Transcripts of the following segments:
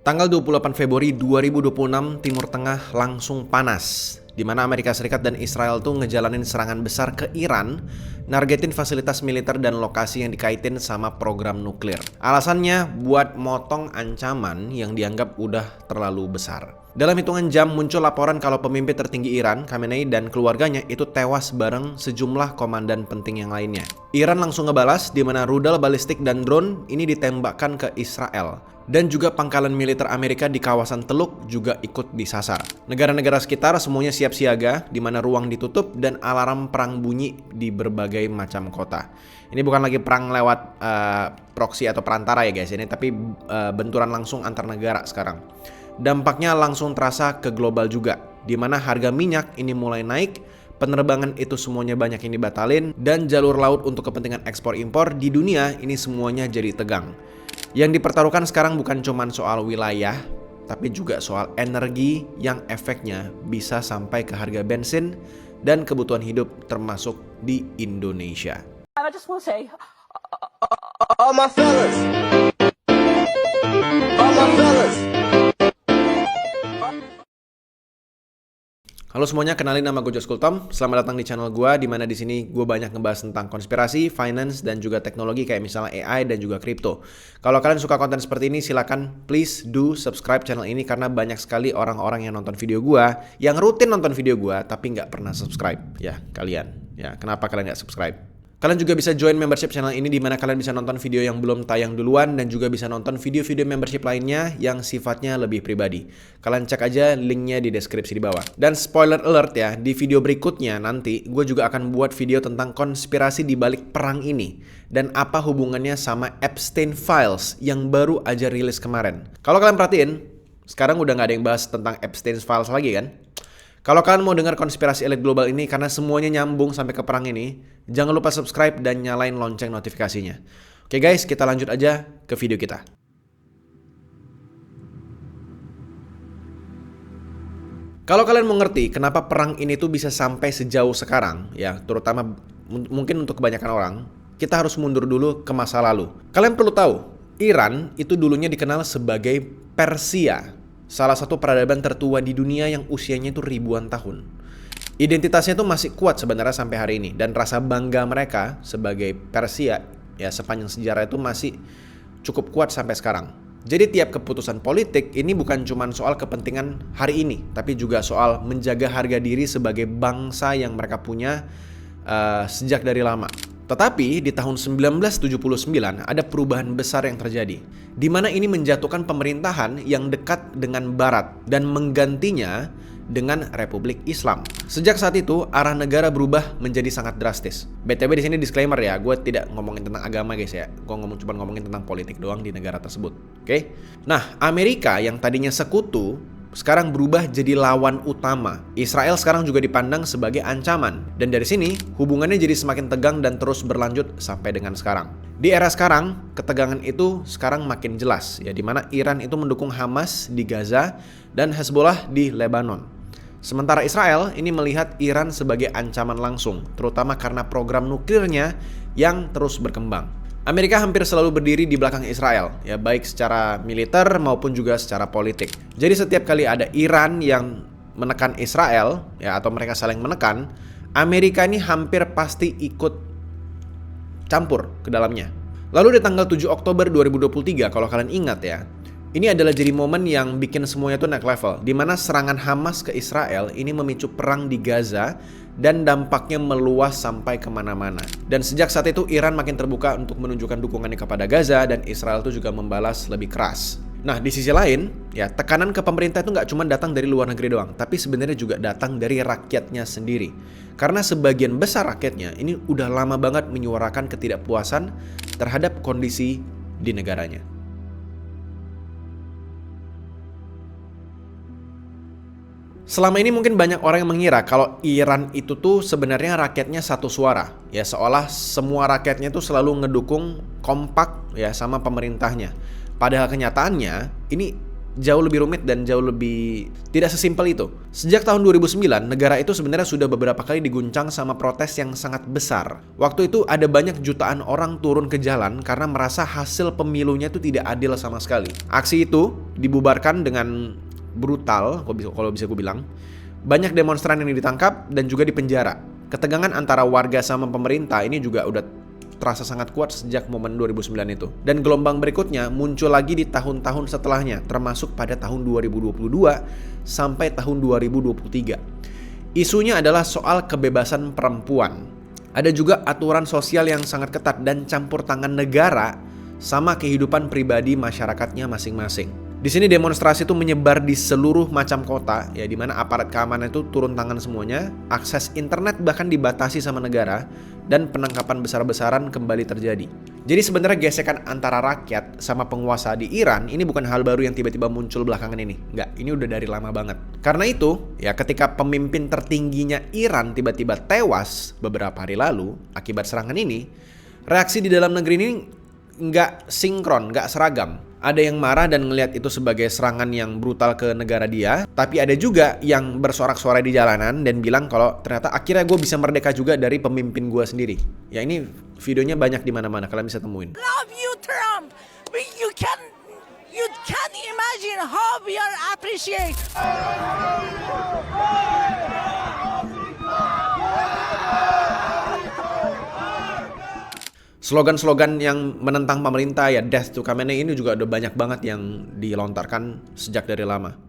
Tanggal 28 Februari 2026, Timur Tengah langsung panas, di mana Amerika Serikat dan Israel tuh ngejalanin serangan besar ke Iran, nargetin fasilitas militer dan lokasi yang dikaitin sama program nuklir. Alasannya buat motong ancaman yang dianggap udah terlalu besar. Dalam hitungan jam muncul laporan kalau pemimpin tertinggi Iran, Khamenei dan keluarganya itu tewas bareng sejumlah komandan penting yang lainnya. Iran langsung ngebalas di mana rudal balistik dan drone ini ditembakkan ke Israel. Dan juga pangkalan militer Amerika di kawasan Teluk juga ikut disasar. Negara-negara sekitar semuanya siap siaga, di mana ruang ditutup dan alarm perang bunyi di berbagai macam kota. Ini bukan lagi perang lewat proxy atau perantara ya guys, ini tapi benturan langsung antar negara sekarang. Dampaknya langsung terasa ke global juga, di mana harga minyak ini mulai naik, penerbangan itu semuanya banyak yang dibatalin, dan jalur laut untuk kepentingan ekspor-impor di dunia ini semuanya jadi tegang. Yang dipertaruhkan sekarang bukan cuma soal wilayah, tapi juga soal energi yang efeknya bisa sampai ke harga bensin dan kebutuhan hidup termasuk di Indonesia. I just want to say, All my fellas. All my fellas. Halo semuanya, kenalin nama gue Josh Kultom. Selamat datang di channel gue, di mana di sini gue banyak ngebahas tentang konspirasi, finance, dan juga teknologi kayak misalnya AI dan juga kripto. Kalau kalian suka konten seperti ini, silakan please do subscribe channel ini karena banyak sekali orang-orang yang nonton video gue, yang rutin nonton video gue, tapi nggak pernah subscribe. Ya, kalian. Ya, kenapa kalian nggak subscribe? Kalian juga bisa join membership channel ini di mana kalian bisa nonton video yang belum tayang duluan dan juga bisa nonton video-video membership lainnya yang sifatnya lebih pribadi. Kalian cek aja linknya di deskripsi di bawah. Dan spoiler alert ya, di video berikutnya nanti gue juga akan buat video tentang konspirasi di balik perang ini dan apa hubungannya sama Epstein Files yang baru aja rilis kemarin. Kalau kalian perhatiin, sekarang udah nggak ada yang bahas tentang Epstein Files lagi kan? Kalau kalian mau dengar konspirasi elit global ini karena semuanya nyambung sampai ke perang ini, jangan lupa subscribe dan nyalain lonceng notifikasinya. Oke guys, kita lanjut aja ke video kita. Kalau kalian mau ngerti kenapa perang ini tuh bisa sampai sejauh sekarang, ya terutama mungkin untuk kebanyakan orang, kita harus mundur dulu ke masa lalu. Kalian perlu tahu, Iran itu dulunya dikenal sebagai Persia. Salah satu peradaban tertua di dunia yang usianya itu ribuan tahun. Identitasnya itu masih kuat sebenarnya sampai hari ini. Dan rasa bangga mereka sebagai Persia ya sepanjang sejarah itu masih cukup kuat sampai sekarang. Jadi tiap keputusan politik ini bukan cuma soal kepentingan hari ini, tapi juga soal menjaga harga diri sebagai bangsa yang mereka punya sejak dari lama. Tetapi di tahun 1979 ada perubahan besar yang terjadi, di mana ini menjatuhkan pemerintahan yang dekat dengan Barat dan menggantinya dengan Republik Islam. Sejak saat itu arah negara berubah menjadi sangat drastis. BTW di sini disclaimer ya, gue tidak ngomongin tentang agama guys ya, gue cuma ngomongin tentang politik doang di negara tersebut. Oke? Nah, Amerika yang tadinya sekutu sekarang berubah jadi lawan utama. Israel sekarang juga dipandang sebagai ancaman. Dan dari sini, hubungannya jadi semakin tegang dan terus berlanjut sampai dengan sekarang. Di era sekarang, ketegangan itu sekarang makin jelas, ya, di mana Iran itu mendukung Hamas di Gaza dan Hezbollah di Lebanon. Sementara Israel ini melihat Iran sebagai ancaman langsung, terutama karena program nuklirnya yang terus berkembang. Amerika hampir selalu berdiri di belakang Israel, ya baik secara militer maupun juga secara politik. Jadi setiap kali ada Iran yang menekan Israel, ya atau mereka saling menekan, Amerika ini hampir pasti ikut campur ke dalamnya. Lalu di tanggal 7 Oktober 2023, kalau kalian ingat ya, ini adalah jadi momen yang bikin semuanya tuh naik level, di mana serangan Hamas ke Israel ini memicu perang di Gaza dan dampaknya meluas sampai kemana-mana. Dan sejak saat itu Iran makin terbuka untuk menunjukkan dukungannya kepada Gaza dan Israel itu juga membalas lebih keras. Nah di sisi lain, ya tekanan ke pemerintah itu nggak cuma datang dari luar negeri doang, tapi sebenarnya juga datang dari rakyatnya sendiri. Karena sebagian besar rakyatnya ini udah lama banget menyuarakan ketidakpuasan terhadap kondisi di negaranya. Selama ini mungkin banyak orang yang mengira kalau Iran itu tuh sebenarnya rakyatnya satu suara. Ya seolah semua rakyatnya tuh selalu ngedukung kompak ya sama pemerintahnya. Padahal kenyataannya ini jauh lebih rumit dan jauh lebih tidak sesimpel itu. Sejak tahun 2009, negara itu sebenarnya sudah beberapa kali diguncang sama protes yang sangat besar. Waktu itu ada banyak jutaan orang turun ke jalan karena merasa hasil pemilunya itu tidak adil sama sekali. Aksi itu dibubarkan dengan brutal, kalau bisa gue bilang. Banyak demonstran yang ditangkap dan juga dipenjara. Ketegangan antara warga sama pemerintah ini juga udah terasa sangat kuat sejak momen 2009 itu. Dan gelombang berikutnya muncul lagi di tahun-tahun setelahnya, termasuk pada tahun 2022 sampai tahun 2023. Isunya adalah soal kebebasan perempuan. Ada juga aturan sosial yang sangat ketat dan campur tangan negara sama kehidupan pribadi masyarakatnya masing-masing. Di sini demonstrasi itu menyebar di seluruh macam kota, ya, di mana aparat keamanan itu turun tangan semuanya, akses internet bahkan dibatasi sama negara, dan penangkapan besar-besaran kembali terjadi. Jadi sebenarnya gesekan antara rakyat sama penguasa di Iran ini bukan hal baru yang tiba-tiba muncul belakangan ini. Enggak, ini udah dari lama banget. Karena itu, ya ketika pemimpin tertingginya Iran tiba-tiba tewas beberapa hari lalu akibat serangan ini, reaksi di dalam negeri ini nggak sinkron, nggak seragam. Ada yang marah dan ngelihat itu sebagai serangan yang brutal ke negara dia, tapi ada juga yang bersorak-sorai di jalanan dan bilang kalau ternyata akhirnya gue bisa merdeka juga dari pemimpin gue sendiri. Ya ini videonya banyak di mana-mana, kalian bisa temuin. Love you, Trump. You can imagine how we are appreciate. Slogan-slogan yang menentang pemerintah, ya death to Khamenei, ini juga udah banyak banget yang dilontarkan sejak dari lama.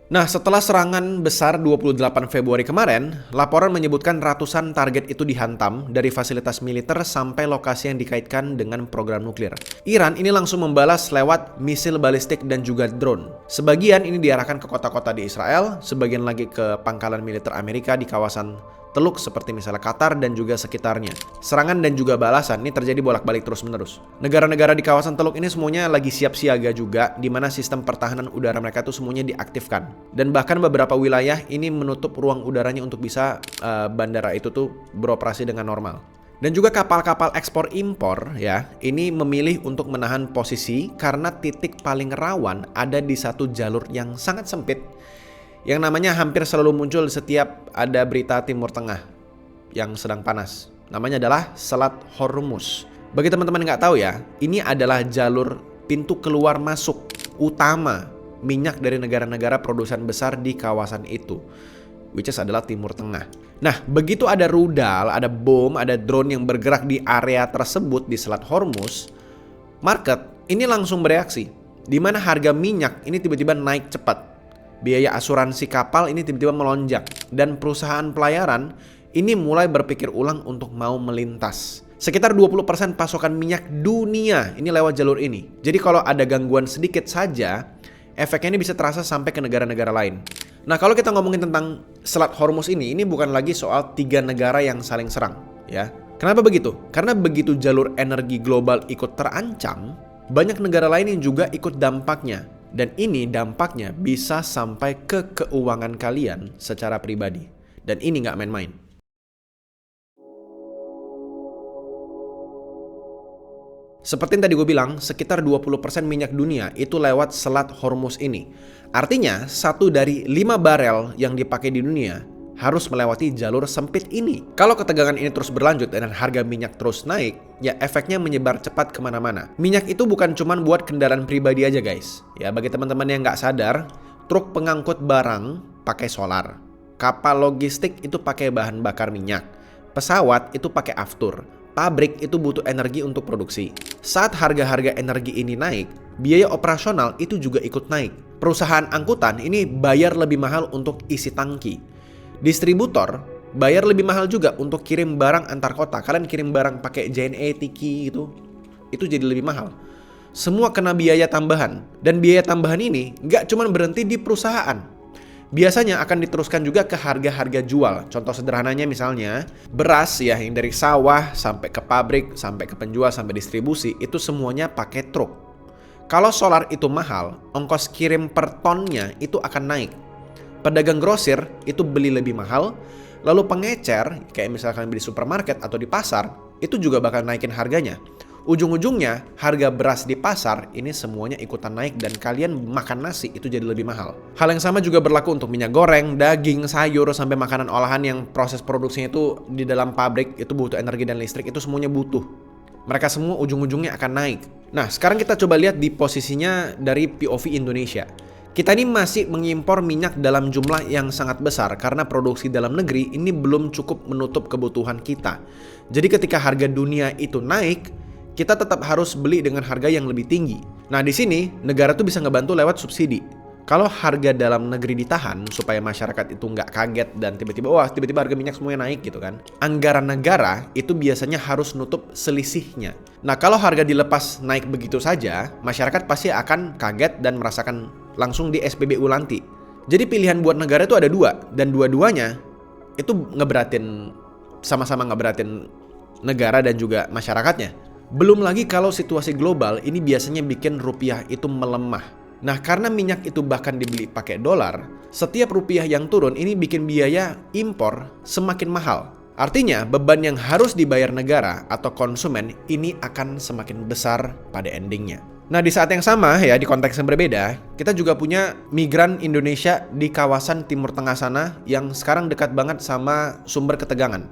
Nah, setelah serangan besar 28 Februari kemarin, laporan menyebutkan ratusan target itu dihantam dari fasilitas militer sampai lokasi yang dikaitkan dengan program nuklir. Iran ini langsung membalas lewat misil balistik dan juga drone. Sebagian ini diarahkan ke kota-kota di Israel, sebagian lagi ke pangkalan militer Amerika di kawasan Teluk seperti misalnya Qatar dan juga sekitarnya. Serangan dan juga balasan ini terjadi bolak-balik terus-menerus. Negara-negara di kawasan Teluk ini semuanya lagi siap siaga juga, di mana sistem pertahanan udara mereka itu semuanya diaktifkan. Dan bahkan beberapa wilayah ini menutup ruang udaranya untuk bisa bandara itu tuh beroperasi dengan normal. Dan juga kapal-kapal ekspor impor ya, ini memilih untuk menahan posisi karena titik paling rawan ada di satu jalur yang sangat sempit, yang namanya hampir selalu muncul setiap ada berita Timur Tengah yang sedang panas. Namanya adalah Selat Hormuz. Bagi teman-teman yang nggak tahu ya, ini adalah jalur pintu keluar masuk utama minyak dari negara-negara produsen besar di kawasan itu, which is adalah Timur Tengah. Nah, begitu ada rudal, ada bom, ada drone yang bergerak di area tersebut di Selat Hormuz, market ini langsung bereaksi, di mana harga minyak ini tiba-tiba naik cepat. Biaya asuransi kapal ini tiba-tiba melonjak, dan perusahaan pelayaran ini mulai berpikir ulang untuk mau melintas. Sekitar 20% pasokan minyak dunia ini lewat jalur ini. Jadi kalau ada gangguan sedikit saja, efeknya ini bisa terasa sampai ke negara-negara lain. Nah, kalau kita ngomongin tentang Selat Hormuz ini bukan lagi soal 3 negara yang saling serang, ya. Kenapa begitu? Karena begitu jalur energi global ikut terancam, banyak negara lain yang juga ikut dampaknya. Dan ini dampaknya bisa sampai ke keuangan kalian secara pribadi. Dan ini nggak main-main. Seperti yang tadi gue bilang, sekitar 20% minyak dunia itu lewat Selat Hormuz ini. Artinya, 1 dari 5 barel yang dipakai di dunia harus melewati jalur sempit ini. Kalau ketegangan ini terus berlanjut dan harga minyak terus naik, ya efeknya menyebar cepat kemana-mana. Minyak itu bukan cuma buat kendaraan pribadi aja guys. Ya, bagi teman-teman yang nggak sadar, truk pengangkut barang pakai solar. Kapal logistik itu pakai bahan bakar minyak. Pesawat itu pakai aftur. Pabrik itu butuh energi untuk produksi. Saat harga-harga energi ini naik, biaya operasional itu juga ikut naik. Perusahaan angkutan ini bayar lebih mahal untuk isi tangki. Distributor bayar lebih mahal juga untuk kirim barang antar kota. Kalian kirim barang pakai JNE, Tiki gitu, itu jadi lebih mahal. Semua kena biaya tambahan. Dan biaya tambahan ini nggak cuma berhenti di perusahaan. Biasanya akan diteruskan juga ke harga-harga jual. Contoh sederhananya misalnya beras ya, yang dari sawah sampai ke pabrik, sampai ke penjual, sampai distribusi, itu semuanya pakai truk. Kalau solar itu mahal, ongkos kirim per tonnya itu akan naik. Pedagang grosir itu beli lebih mahal, lalu pengecer, kayak misalkan di supermarket atau di pasar, itu juga bakal naikin harganya. ujung-ujungnya harga beras di pasar ini semuanya ikutan naik dan kalian makan nasi itu jadi lebih mahal. Hal yang sama juga berlaku untuk minyak goreng, daging, sayur, sampai makanan olahan yang proses produksinya itu di dalam pabrik itu butuh energi dan listrik, itu semuanya butuh. Mereka semua ujung-ujungnya akan naik. Nah, sekarang kita coba lihat di posisinya dari POV Indonesia. Kita ini masih mengimpor minyak dalam jumlah yang sangat besar karena produksi dalam negeri ini belum cukup menutup kebutuhan kita. Jadi ketika harga dunia itu naik, kita tetap harus beli dengan harga yang lebih tinggi. Nah, di sini negara tuh bisa ngebantu lewat subsidi. Kalau harga dalam negeri ditahan supaya masyarakat itu nggak kaget dan tiba-tiba harga minyak semuanya naik gitu kan. Anggaran negara itu biasanya harus nutup selisihnya. Nah, kalau harga dilepas naik begitu saja, masyarakat pasti akan kaget dan merasakan langsung di SPBU nanti. Jadi pilihan buat negara itu ada dua, dan dua-duanya itu sama-sama ngeberatin negara dan juga masyarakatnya. Belum lagi kalau situasi global ini biasanya bikin rupiah itu melemah. Nah, karena minyak itu bahkan dibeli pakai dolar, setiap rupiah yang turun ini bikin biaya impor semakin mahal. Artinya beban yang harus dibayar negara atau konsumen ini akan semakin besar pada endingnya. Nah, di saat yang sama ya, di konteks yang berbeda, kita juga punya migran Indonesia di kawasan Timur Tengah sana yang sekarang dekat banget sama sumber ketegangan.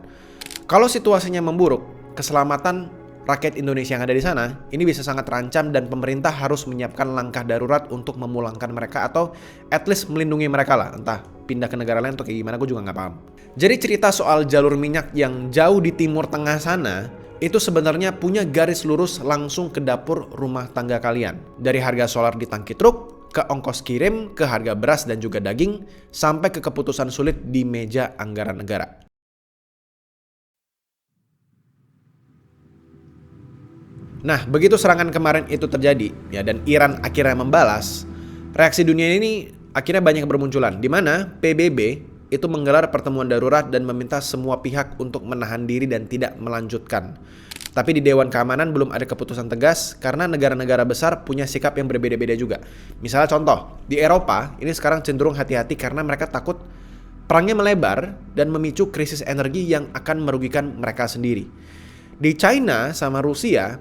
Kalau situasinya memburuk, keselamatan rakyat Indonesia yang ada di sana ini bisa sangat terancam dan pemerintah harus menyiapkan langkah darurat untuk memulangkan mereka atau at least melindungi mereka lah, entah pindah ke negara lain atau kayak gimana, gue juga nggak paham. Jadi cerita soal jalur minyak yang jauh di Timur Tengah sana itu sebenarnya punya garis lurus langsung ke dapur rumah tangga kalian. Dari harga solar di tangki truk, ke ongkos kirim, ke harga beras dan juga daging, sampai ke keputusan sulit di meja anggaran negara. Nah, begitu serangan kemarin itu terjadi, ya, dan Iran akhirnya membalas, reaksi dunia ini akhirnya banyak bermunculan, di mana PBB itu menggelar pertemuan darurat dan meminta semua pihak untuk menahan diri dan tidak melanjutkan. Tapi di Dewan Keamanan belum ada keputusan tegas karena negara-negara besar punya sikap yang berbeda-beda juga. Misalnya contoh, di Eropa ini sekarang cenderung hati-hati karena mereka takut perangnya melebar dan memicu krisis energi yang akan merugikan mereka sendiri. Di China sama Rusia,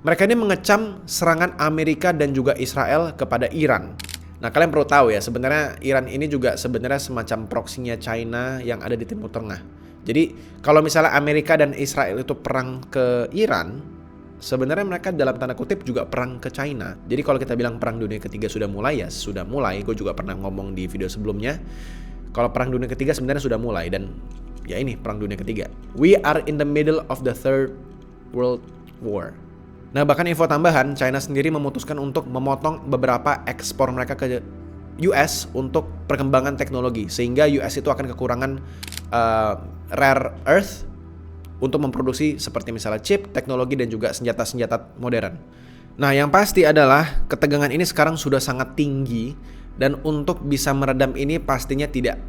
mereka ini mengecam serangan Amerika dan juga Israel kepada Iran. Nah, kalian perlu tahu ya, sebenarnya Iran ini juga sebenarnya semacam proksinya China yang ada di Timur Tengah. Jadi, kalau misalnya Amerika dan Israel itu perang ke Iran, sebenarnya mereka dalam tanda kutip juga perang ke China. Jadi, kalau kita bilang perang dunia ketiga sudah mulai, ya sudah mulai. Gue juga pernah ngomong di video sebelumnya, kalau perang dunia ketiga sebenarnya sudah mulai, dan ya ini perang dunia ketiga. We are in the middle of the third world war. Nah, bahkan info tambahan, China sendiri memutuskan untuk memotong beberapa ekspor mereka ke US untuk perkembangan teknologi, sehingga US itu akan kekurangan rare earth untuk memproduksi seperti misalnya chip, teknologi, dan juga senjata-senjata modern. Nah, yang pasti adalah ketegangan ini sekarang sudah sangat tinggi, dan untuk bisa meredam ini pastinya tidak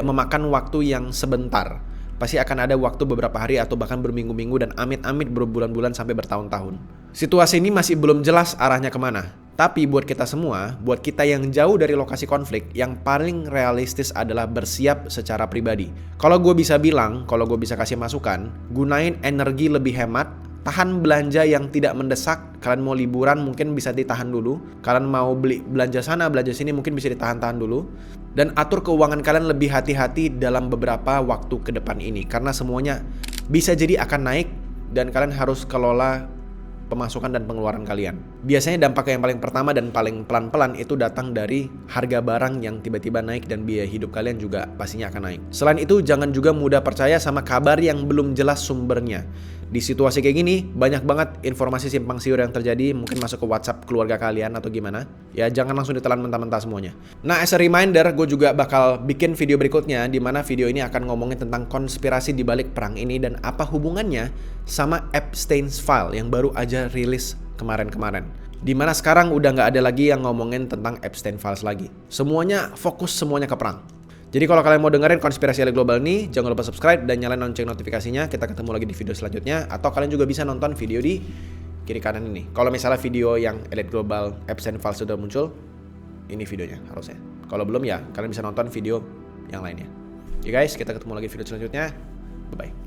memakan waktu yang sebentar. Pasti akan ada waktu beberapa hari atau bahkan berminggu-minggu dan amit-amit berbulan-bulan sampai bertahun-tahun. Situasi ini masih belum jelas arahnya kemana. Tapi buat kita semua, buat kita yang jauh dari lokasi konflik, yang paling realistis adalah bersiap secara pribadi. Kalau gue bisa bilang, kalau gue bisa kasih masukan, gunain energi lebih hemat, tahan belanja yang tidak mendesak. Kalian mau liburan mungkin bisa ditahan dulu. Kalian mau beli belanja sana, belanja sini mungkin bisa ditahan-tahan dulu. Dan atur keuangan kalian lebih hati-hati dalam beberapa waktu ke depan ini. Karena semuanya bisa jadi akan naik dan kalian harus kelola pemasukan dan pengeluaran kalian. Biasanya dampak yang paling pertama dan paling pelan-pelan itu datang dari harga barang yang tiba-tiba naik dan biaya hidup kalian juga pastinya akan naik. Selain itu, jangan juga mudah percaya sama kabar yang belum jelas sumbernya. Di situasi kayak gini, banyak banget informasi simpang siur yang terjadi, mungkin masuk ke WhatsApp keluarga kalian atau gimana. Ya, jangan langsung ditelan mentah-mentah semuanya. Nah, as a reminder, gue juga bakal bikin video berikutnya, di mana video ini akan ngomongin tentang konspirasi di balik perang ini dan apa hubungannya sama Epstein's File yang baru aja rilis kemarin-kemarin. Dimana sekarang udah nggak ada lagi yang ngomongin tentang Epstein Files lagi. Semuanya fokus semuanya ke perang. Jadi kalau kalian mau dengerin konspirasi elit global ini, jangan lupa subscribe dan nyalain lonceng notifikasinya. Kita ketemu lagi di video selanjutnya. Atau kalian juga bisa nonton video di kiri kanan ini. Kalau misalnya video yang elit global Epstein Files sudah muncul, ini videonya harusnya. Kalau belum ya, kalian bisa nonton video yang lainnya. Ya guys, kita ketemu lagi di video selanjutnya. Bye-bye.